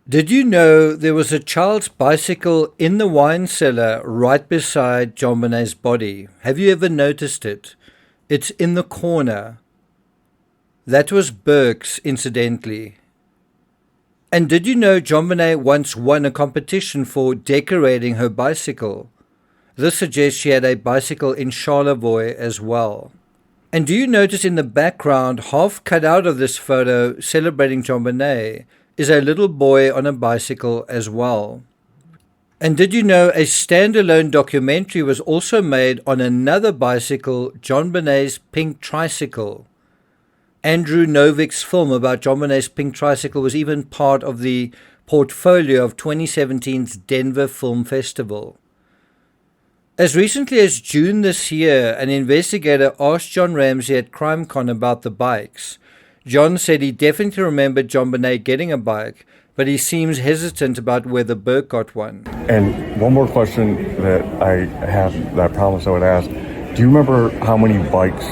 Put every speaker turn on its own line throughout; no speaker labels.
Did you know there was a child's bicycle in the wine cellar right beside JonBenet's body? Have you ever noticed it? It's in the corner. That was Burke's, incidentally. And did you know JonBenet once won a competition for decorating her bicycle? This suggests she had a bicycle in Charlevoix as well. And do you notice in the background, half cut out of this photo celebrating JonBenet, is a little boy on a bicycle as well? And did you know a standalone documentary was also made on another bicycle, JonBenet's pink tricycle? Andrew Novick's film about JonBenet's pink tricycle was even part of the portfolio of 2017's Denver Film Festival. As recently as June this year, an investigator asked John Ramsey at CrimeCon about the bikes. John said he definitely remembered JonBenet getting a bike, but he seems hesitant about whether Burke got one.
And one more question that I have that I promised I would ask. Do you remember how many bikes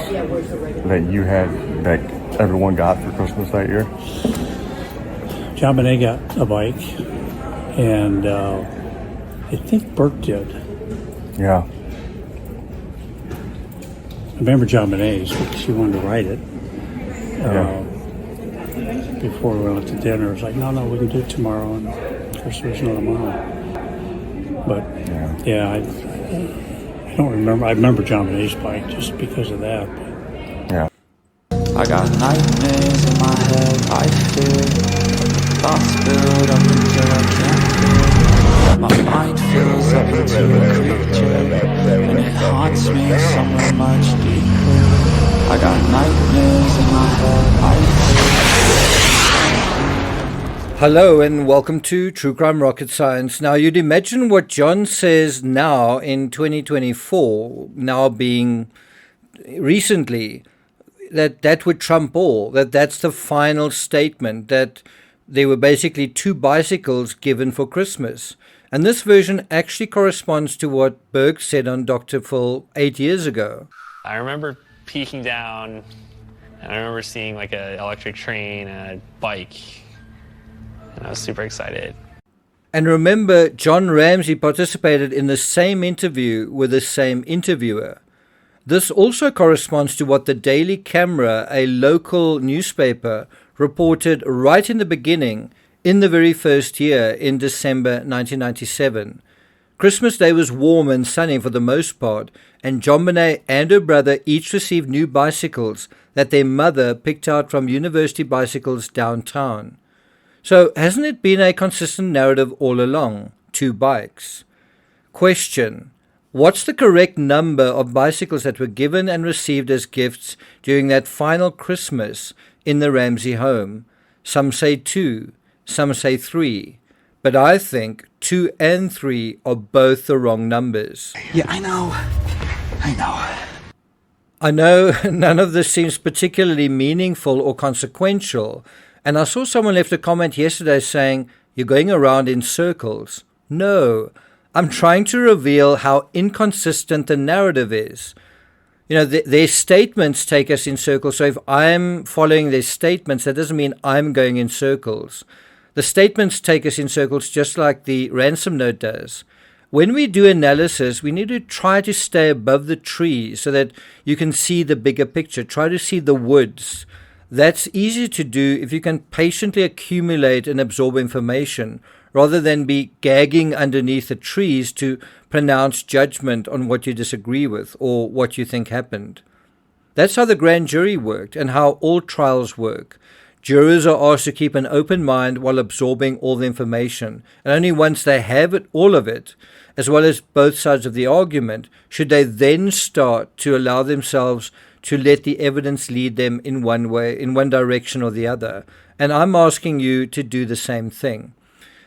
that you had that everyone got for Christmas that year?
JonBenet got a bike, and I think Burke did.
Yeah.
I remember JonBenet's because she wanted to ride it. Before we went out to dinner, it was like, no, we can do it tomorrow, and of course there was no tomorrow. But I don't remember. I remember JonBenet's bike just because of that.
Yeah.
I got nightmares in my head, I fear thoughts build up until I can't feel. My mind fills up into a creature, and it haunts me somewhere much deeper. I got nightmares in my head, I fear.
Hello and welcome to True Crime Rocket Science. Now you'd imagine what John says now in 2024, now being recently, that would trump all, that's the final statement, that there were basically two bicycles given for Christmas. And this version actually corresponds to what Burke said on Dr. Phil 8 years ago.
I remember peeking down, and I remember seeing like an electric train and a bike, and I was super excited.
And remember, John Ramsey participated in the same interview with the same interviewer. This also corresponds to what the Daily Camera, a local newspaper, reported right in the beginning, in the very first year, in December 1997. Christmas Day was warm and sunny for the most part, and JonBenet and her brother each received new bicycles that their mother picked out from University Bicycles downtown. So hasn't it been a consistent narrative all along? Two bikes. Question: what's the correct number of bicycles that were given and received as gifts during that final Christmas in the Ramsey home? Some say 2, some say 3. But I think 2 and 3 are both the wrong numbers.
Yeah, I know.
I know none of this seems particularly meaningful or consequential. And I saw someone left a comment yesterday saying, you're going around in circles. No, I'm trying to reveal how inconsistent the narrative is. You know, their statements take us in circles. So if I'm following their statements, that doesn't mean I'm going in circles. The statements take us in circles just like the ransom note does. When we do analysis, we need to try to stay above the trees so that you can see the bigger picture. Try to see the woods. That's easy to do if you can patiently accumulate and absorb information rather than be gagging underneath the trees to pronounce judgment on what you disagree with or what you think happened. That's how the grand jury worked and how all trials work. Jurors are asked to keep an open mind while absorbing all the information, and only once they have all of it, as well as both sides of the argument, should they then start to allow themselves to let the evidence lead them in one way, in one direction or the other. And I'm asking you to do the same thing.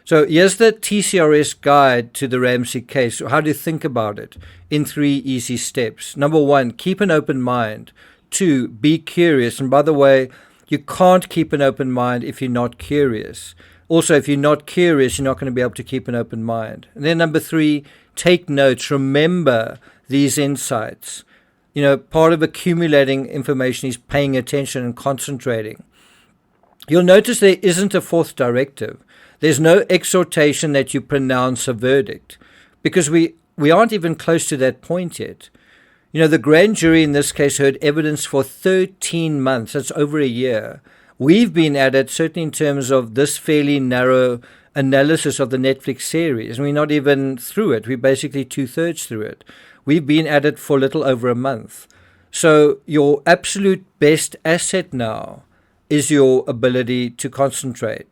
So here's the TCRS guide to the Ramsey case. How do you think about it in 3 easy steps? Number 1, keep an open mind. 2, be curious. And by the way, you can't keep an open mind if you're not curious. Also, if you're not curious, you're not going to be able to keep an open mind. And then number 3, take notes. Remember these insights. You know, part of accumulating information is paying attention and concentrating. You'll notice there isn't a fourth directive. There's no exhortation that you pronounce a verdict, because we aren't even close to that point yet. You know, the grand jury in this case heard evidence for 13 months. That's over a year. We've been at it, certainly in terms of this fairly narrow analysis of the Netflix series. And we're not even through it. We're basically 2/3 through it. We've been at it for a little over a month. So your absolute best asset now is your ability to concentrate.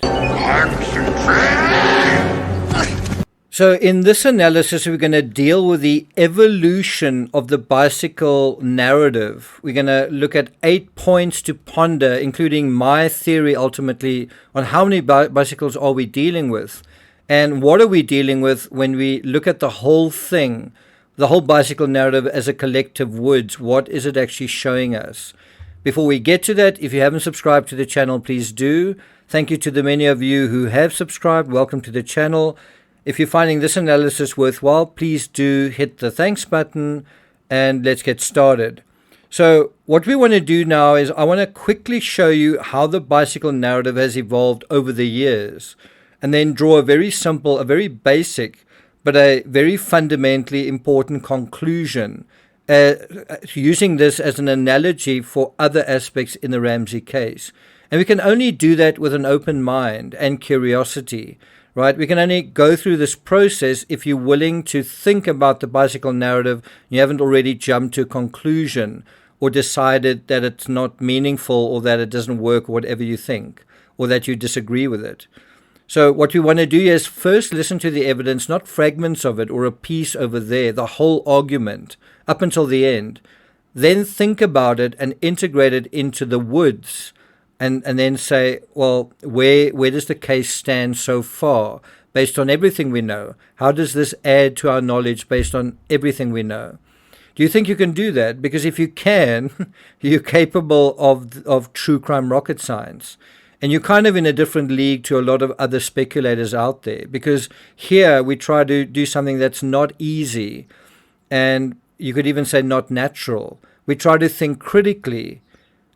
So in this analysis, we're going to deal with the evolution of the bicycle narrative. We're going to look at 8 points to ponder, including my theory ultimately on how many bicycles are we dealing with, and what are we dealing with when we look at the whole thing, the whole bicycle narrative as a collective woods. What is it actually showing us? Before we get to that, if you haven't subscribed to the channel, please do. Thank you to the many of you who have subscribed. Welcome to the channel. If you're finding this analysis worthwhile, please do hit the thanks button, and let's get started. So what we want to do now is I want to quickly show you how the bicycle narrative has evolved over the years, and then draw a very simple, a very basic, but a very fundamentally important conclusion, using this as an analogy for other aspects in the Ramsey case. And we can only do that with an open mind and curiosity. Right? We can only go through this process if you're willing to think about the bicycle narrative. You haven't already jumped to a conclusion or decided that it's not meaningful or that it doesn't work, or whatever you think, or that you disagree with it. So what we want to do is first listen to the evidence, not fragments of it or a piece over there, the whole argument up until the end. Then think about it and integrate it into the woods. And then say, well, where does the case stand so far based on everything we know? How does this add to our knowledge based on everything we know? Do you think you can do that? Because if you can, you're capable of true crime rocket science. And you're kind of in a different league to a lot of other speculators out there. Because here we try to do something that's not easy. And you could even say not natural. We try to think critically.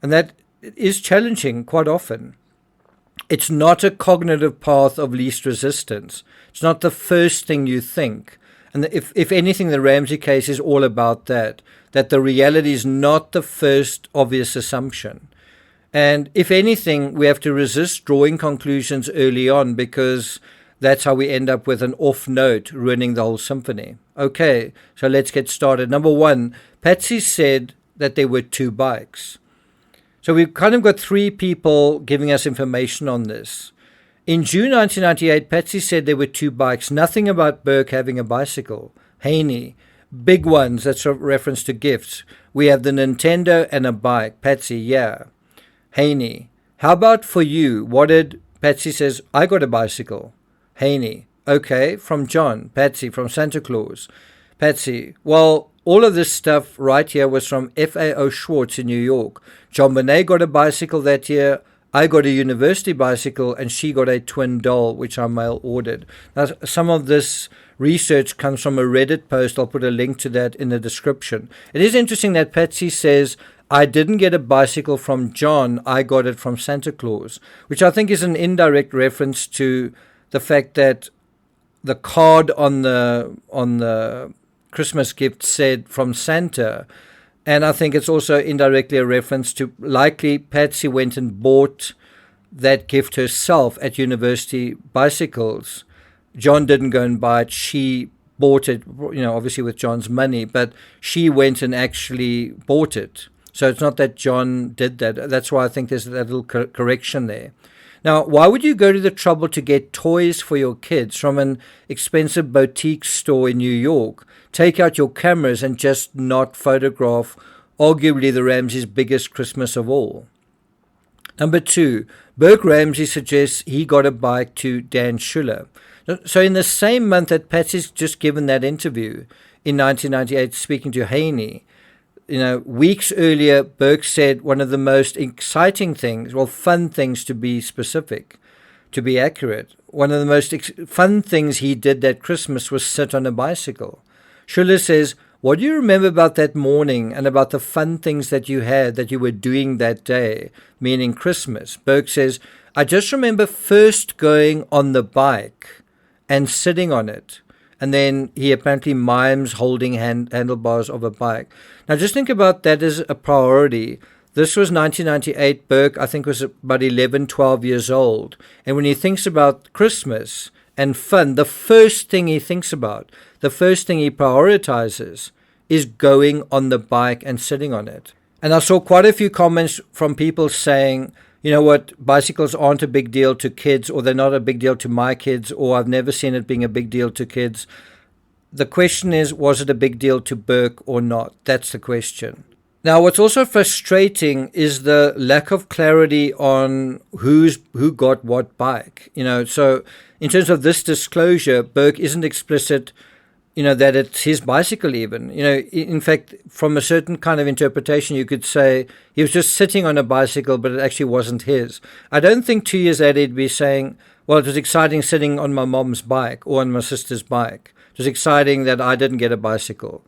And that is challenging quite often. It's not a cognitive path of least resistance. It's not the first thing you think. And if anything, the Ramsey case is all about that the reality is not the first obvious assumption. And if anything, we have to resist drawing conclusions early on, because that's how we end up with an off note, ruining the whole symphony. Okay, so let's get started. Number one, Patsy said that there were 2 bikes. So we've kind of got 3 people giving us information on this. In June 1998, Patsy said there were 2 bikes. Nothing about Burke having a bicycle. Haney, big ones, that's a reference to gifts. We have the Nintendo and a bike. Patsy, yeah. Haney, how about for you? What did Patsy says, I got a bicycle. Haney, okay, from John. Patsy, from Santa Claus. Patsy, well, all of this stuff right here was from FAO Schwartz in New York. JonBenet got a bicycle that year. I got a university bicycle, and she got a twin doll, which I mail ordered. Now, some of this research comes from a Reddit post. I'll put a link to that in the description. It is interesting that Patsy says, I didn't get a bicycle from John. I got it from Santa Claus, which I think is an indirect reference to the fact that the card on the Christmas gift said from Santa. And I think it's also indirectly a reference to likely Patsy went and bought that gift herself at University Bicycles. John didn't go and buy it. She bought it, obviously with John's money, but she went and actually bought it. So it's not that John did that. That's why I think there's that little correction there. Now, why would you go to the trouble to get toys for your kids from an expensive boutique store in New York? Take out your cameras and just not photograph arguably the Ramsey's biggest Christmas of all. Number 2, Burke Ramsey suggests he got a bike to Dan Schuller. So in the same month that Patsy's just given that interview in 1998 speaking to Haney, weeks earlier, Burke said one of the most exciting things, fun things to be specific, to be accurate, one of the most fun things he did that Christmas was sit on a bicycle. Schuller says, what do you remember about that morning and about the fun things that you had that you were doing that day, meaning Christmas? Burke says, I just remember first going on the bike and sitting on it. And then he apparently mimes holding handlebars of a bike. Now just think about that as a priority. This was 1998. Burke, I think, was about 11, 12 years old. And when he thinks about Christmas and fun, the first thing he thinks about, the first thing he prioritizes is going on the bike and sitting on it. And I saw quite a few comments from people saying, you know what, bicycles aren't a big deal to kids, or they're not a big deal to my kids, or I've never seen it being a big deal to kids. The question is, was it a big deal to Burke or not? That's the question. Now, what's also frustrating is the lack of clarity on who got what bike. So in terms of this disclosure, Burke isn't explicit, that it's his bicycle even. In fact, from a certain kind of interpretation, you could say he was just sitting on a bicycle, but it actually wasn't his. I don't think 2 years later he'd be saying, well, it was exciting sitting on my mom's bike or on my sister's bike. It was exciting that I didn't get a bicycle.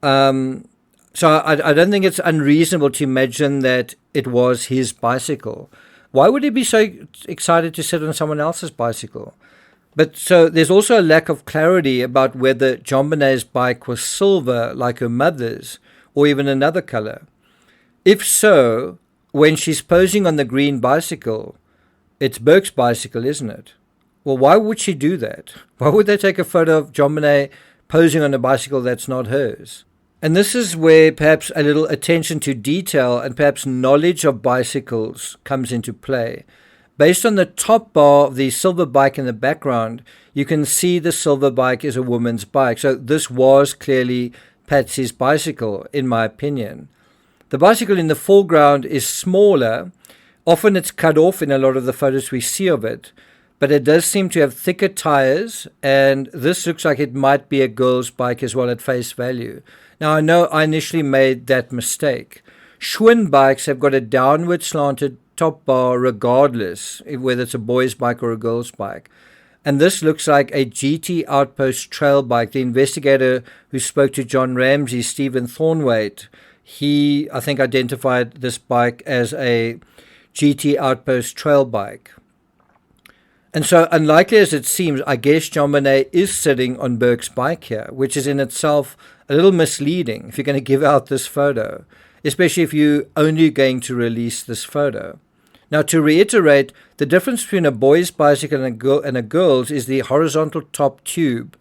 So I don't think it's unreasonable to imagine that it was his bicycle. Why would he be so excited to sit on someone else's bicycle? But so there's also a lack of clarity about whether JonBenet's bike was silver like her mother's or even another color. If so, when she's posing on the green bicycle, it's Burke's bicycle, isn't it? Well, why would she do that? Why would they take a photo of JonBenet posing on a bicycle that's not hers? And this is where perhaps a little attention to detail and perhaps knowledge of bicycles comes into play. Based on the top bar of the silver bike in the background, you can see the silver bike is a woman's bike. So this was clearly Patsy's bicycle, in my opinion. The bicycle in the foreground is smaller. Often it's cut off in a lot of the photos we see of it, but it does seem to have thicker tires, and this looks like it might be a girl's bike as well at face value. Now, I know I initially made that mistake. Schwinn bikes have got a downward slanted top bar regardless, whether it's a boy's bike or a girl's bike. And this looks like a GT Outpost trail bike. The investigator who spoke to John Ramsey, Stephen Thornwaite, he, I think, identified this bike as a GT Outpost trail bike. And so, unlikely as it seems, I guess JonBenet is sitting on Burke's bike here, which is in itself a little misleading if you're going to give out this photo, especially if you're only going to release this photo. Now, to reiterate, the difference between a boy's bicycle and a girl's is the horizontal top tube.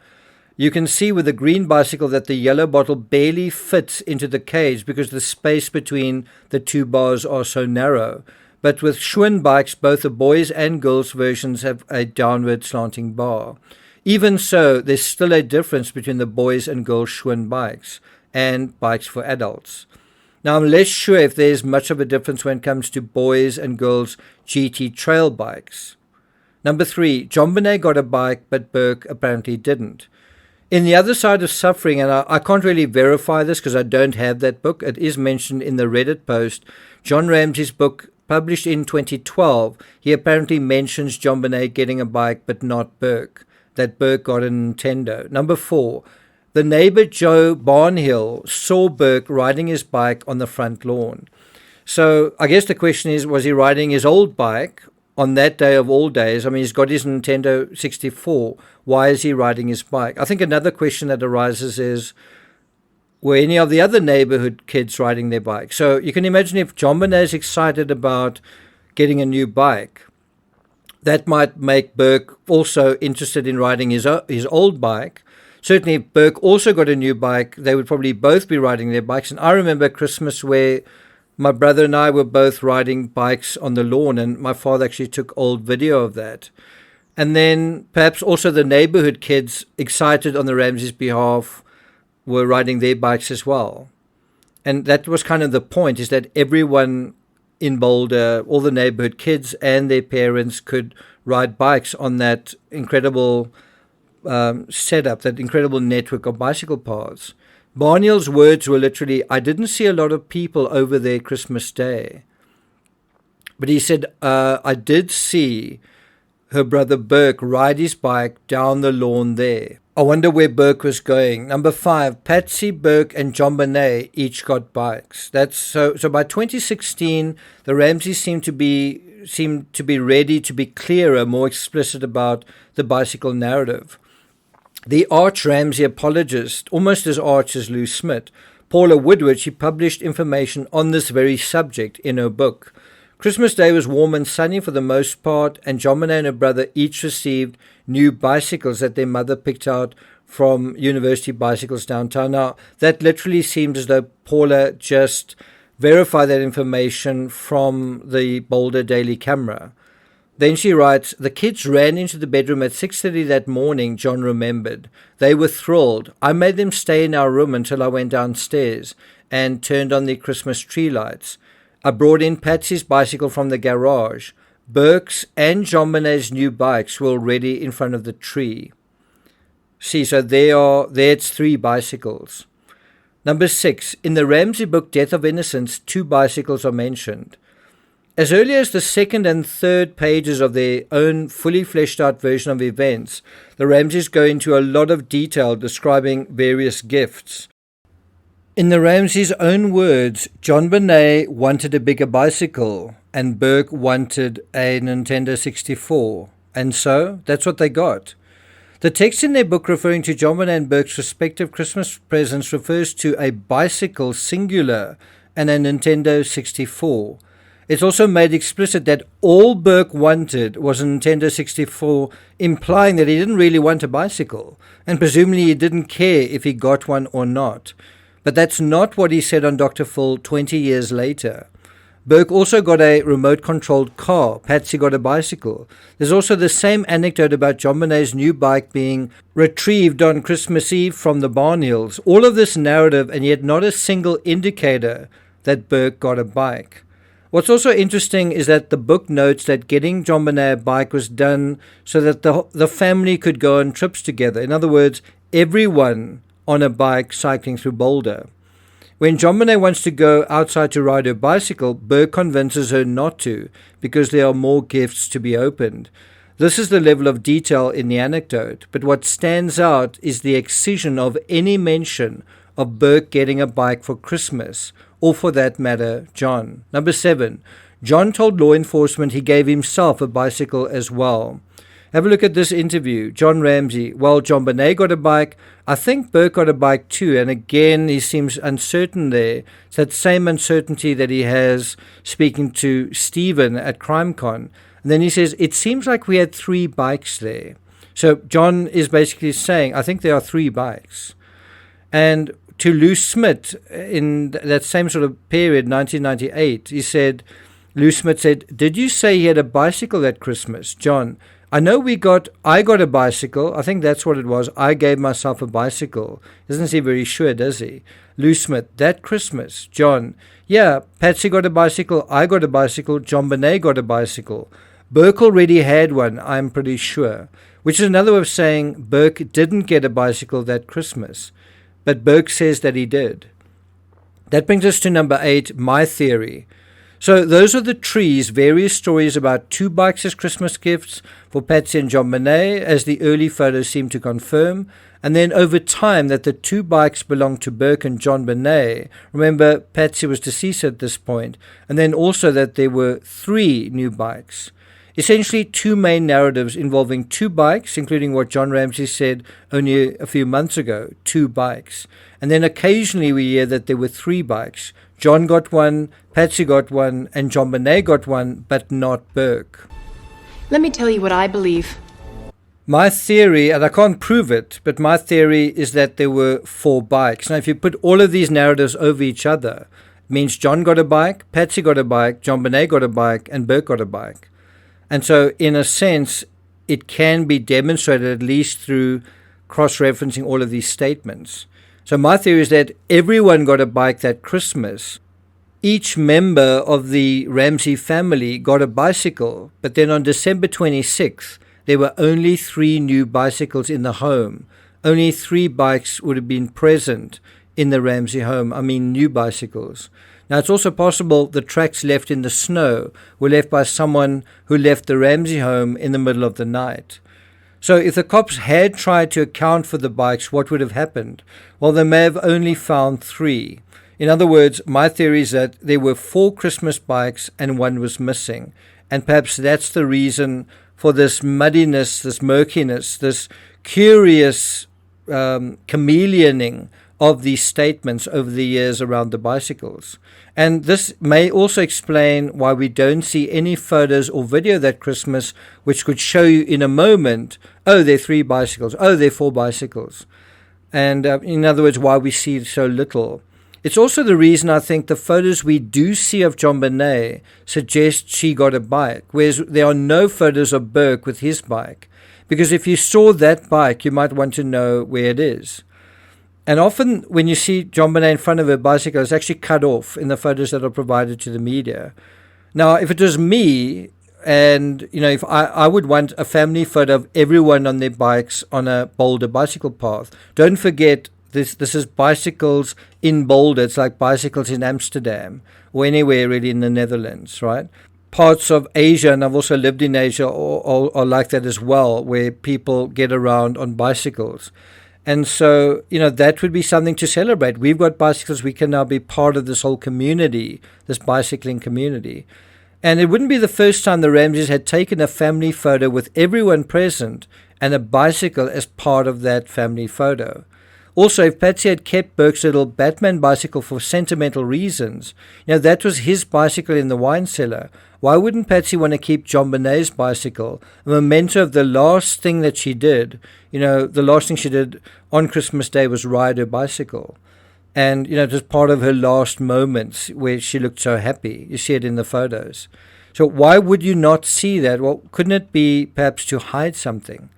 You can see with the green bicycle that the yellow bottle barely fits into the cage because the space between the two bars are so narrow. But with Schwinn bikes, both the boys' and girls' versions have a downward slanting bar. Even so, there's still a difference between the boys' and girls' Schwinn bikes and bikes for adults. Now, I'm less sure if there's much of a difference when it comes to boys' and girls' GT trail bikes. Number 3, JonBenet got a bike, but Burke apparently didn't. In The Other Side of Suffering, and I can't really verify this because I don't have that book, it is mentioned in the Reddit post, John Ramsey's book, published in 2012, he apparently mentions JonBenet getting a bike but not Burke, that Burke got a Nintendo. Number 4, the neighbor Joe Barnhill saw Burke riding his bike on the front lawn. So I guess the question is, was he riding his old bike on that day of all days? I mean, he's got his Nintendo 64. Why is he riding his bike? I think another question that arises is, were any of the other neighborhood kids riding their bike? So you can imagine if JonBenet is excited about getting a new bike, that might make Burke also interested in riding his old bike. Certainly if Burke also got a new bike, they would probably both be riding their bikes. And I remember Christmas where my brother and I were both riding bikes on the lawn, and my father actually took old video of that. And then perhaps also the neighborhood kids excited on the Ramseys' behalf were riding their bikes as well. And that was kind of the point, is that everyone in Boulder, all the neighborhood kids and their parents could ride bikes on that incredible setup, that incredible network of bicycle paths. Barnhill's words were literally, I didn't see a lot of people over there Christmas Day. But he said, I did see her brother Burke ride his bike down the lawn there. I wonder where Burke was going. Number 5, Patsy, Burke, and JonBenet each got bikes. So by 2016, the Ramseys seemed to be seem to be ready to be clearer, more explicit about the bicycle narrative. The arch Ramsey apologist, almost as arch as Lou Smith, Paula Woodward, she published information on this very subject in her book. Christmas Day was warm and sunny for the most part, and JonBenet and her brother each received new bicycles that their mother picked out from University Bicycles downtown. Now, that literally seems as though Paula just verified that information from the Boulder Daily Camera. Then she writes, the kids ran into the bedroom at 6:30 that morning, John remembered. They were thrilled. I made them stay in our room until I went downstairs and turned on the Christmas tree lights. I brought in Patsy's bicycle from the garage. Burke's and JonBenet's new bikes were already in front of the tree. See, so there's 3 bicycles. Number 6, in the Ramsey book Death of Innocence, 2 bicycles are mentioned. As early as the 2nd and 3rd pages of their own fully fleshed out version of events, the Ramseys go into a lot of detail describing various gifts. In the Ramseys' own words, JonBenet wanted a bigger bicycle and Burke wanted a Nintendo 64. And so, that's what they got. The text in their book referring to JonBenet and Burke's respective Christmas presents refers to a bicycle singular and a Nintendo 64. It's also made explicit that all Burke wanted was a Nintendo 64, implying that he didn't really want a bicycle, and presumably he didn't care if he got one or not. But that's not what he said on Dr. Phil 20 years later. Burke also got a remote-controlled car. Patsy got a bicycle. There's also the same anecdote about JonBenet's new bike being retrieved on Christmas Eve from the Barn Hills. All of this narrative, and yet not a single indicator that Burke got a bike. What's also interesting is that the book notes that getting JonBenet a bike was done so that the family could go on trips together. In other words, everyone on a bike cycling through Boulder. When JonBenet wants to go outside to ride her bicycle, Burke convinces her not to because there are more gifts to be opened. This is the level of detail in the anecdote, but what stands out is the excision of any mention of Burke getting a bike for Christmas, or for that matter, John. Number 7, John told law enforcement he gave himself a bicycle as well. Have a look at this interview. John Ramsey, well, JonBenet got a bike. I think Burke got a bike too. And again, he seems uncertain there. It's that same uncertainty that he has speaking to Stephen at CrimeCon. And then he says, it seems like we had 3 bikes there. So John is basically saying, I think there are 3 bikes. And to Lou Smith, in that same sort of period, 1998, he said, Lou Smith said, did you say he had a bicycle at Christmas? John, I know I got a bicycle. I think that's what it was. I gave myself a bicycle. Doesn't seem very sure, does he? Lou Smith, that Christmas. John, yeah, Patsy got a bicycle. I got a bicycle. JonBenet got a bicycle. Burke already had one, I'm pretty sure. Which is another way of saying Burke didn't get a bicycle that Christmas. But Burke says that he did. That brings us to number 8, my theory. So those are the trees, various stories about 2 bikes as Christmas gifts for Patsy and JonBenet, as the early photos seem to confirm. And then over time that the 2 bikes belonged to Burke and JonBenet. Remember, Patsy was deceased at this point. And then also that there were 3 new bikes. Essentially 2 main narratives involving 2 bikes, including what John Ramsey said only a few months ago, 2 bikes. And then occasionally we hear that there were 3 bikes. John got one, Patsy got one, and JonBenet got one, but not Burke.
Let me tell you what I believe.
My theory, and I can't prove it, but my theory is that there were 4 bikes. Now, if you put all of these narratives over each other, it means John got a bike, Patsy got a bike, JonBenet got a bike, and Burke got a bike. And so, in a sense, it can be demonstrated at least through cross-referencing all of these statements. So my theory is that everyone got a bike that Christmas. Each member of the Ramsey family got a bicycle, but then on December 26th, there were only 3 new bicycles in the home. Only 3 bikes would have been present in the Ramsey home. I mean, new bicycles. Now, it's also possible the tracks left in the snow were left by someone who left the Ramsey home in the middle of the night. So if the cops had tried to account for the bikes, what would have happened? Well, they may have only found 3. In other words, my theory is that there were 4 Christmas bikes and 1 was missing. And perhaps that's the reason for this muddiness, this murkiness, this curious chameleoning of these statements over the years around the bicycles. And this may also explain why we don't see any photos or video that Christmas which could show you in a moment, oh, there are 3 bicycles, oh, there are 4 bicycles. And in other words, why we see so little. It's also the reason I think the photos we do see of JonBenet suggest she got a bike, whereas there are no photos of Burke with his bike. Because if you saw that bike, you might want to know where it is. And often when you see JonBenet in front of her bicycle, it's actually cut off in the photos that are provided to the media. Now, if it was me, and if I would want a family photo of everyone on their bikes on a Boulder bicycle path. Don't forget, this is bicycles in Boulder. It's like bicycles in Amsterdam or anywhere really in the Netherlands, right? Parts of Asia, and I've also lived in Asia, are like that as well, where people get around on bicycles. And so, that would be something to celebrate. We've got bicycles. We can now be part of this whole community, this bicycling community. And it wouldn't be the first time the Ramseys had taken a family photo with everyone present and a bicycle as part of that family photo. Also, if Patsy had kept Burke's little Batman bicycle for sentimental reasons, that was his bicycle in the wine cellar. Why wouldn't Patsy want to keep JonBenet's bicycle, a memento of the last thing that she did? The last thing she did on Christmas Day was ride her bicycle. And, it was part of her last moments where she looked so happy. You see it in the photos. So why would you not see that? Well, couldn't it be perhaps to hide something?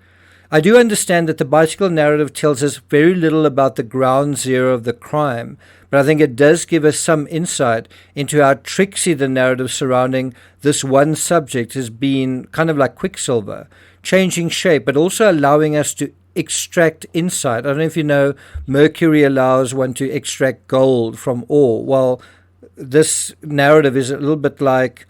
I do understand that the bicycle narrative tells us very little about the ground zero of the crime, but I think it does give us some insight into how tricksy the narrative surrounding this one subject has been, kind of like Quicksilver, changing shape, but also allowing us to extract insight. I don't know if you know, mercury allows one to extract gold from ore. Well, this narrative is a little bit like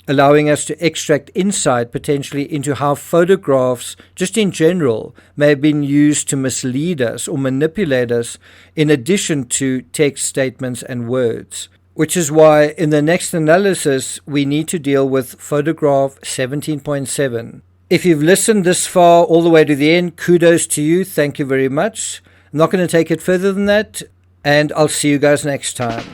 allowing us to extract insight potentially into how photographs, just in general, may have been used to mislead us or manipulate us in addition to text statements and words. Which is why in the next analysis, we need to deal with photograph 17.7. If you've listened this far all the way to the end, kudos to you. Thank you very much. I'm not going to take it further than that, and I'll see you guys next time.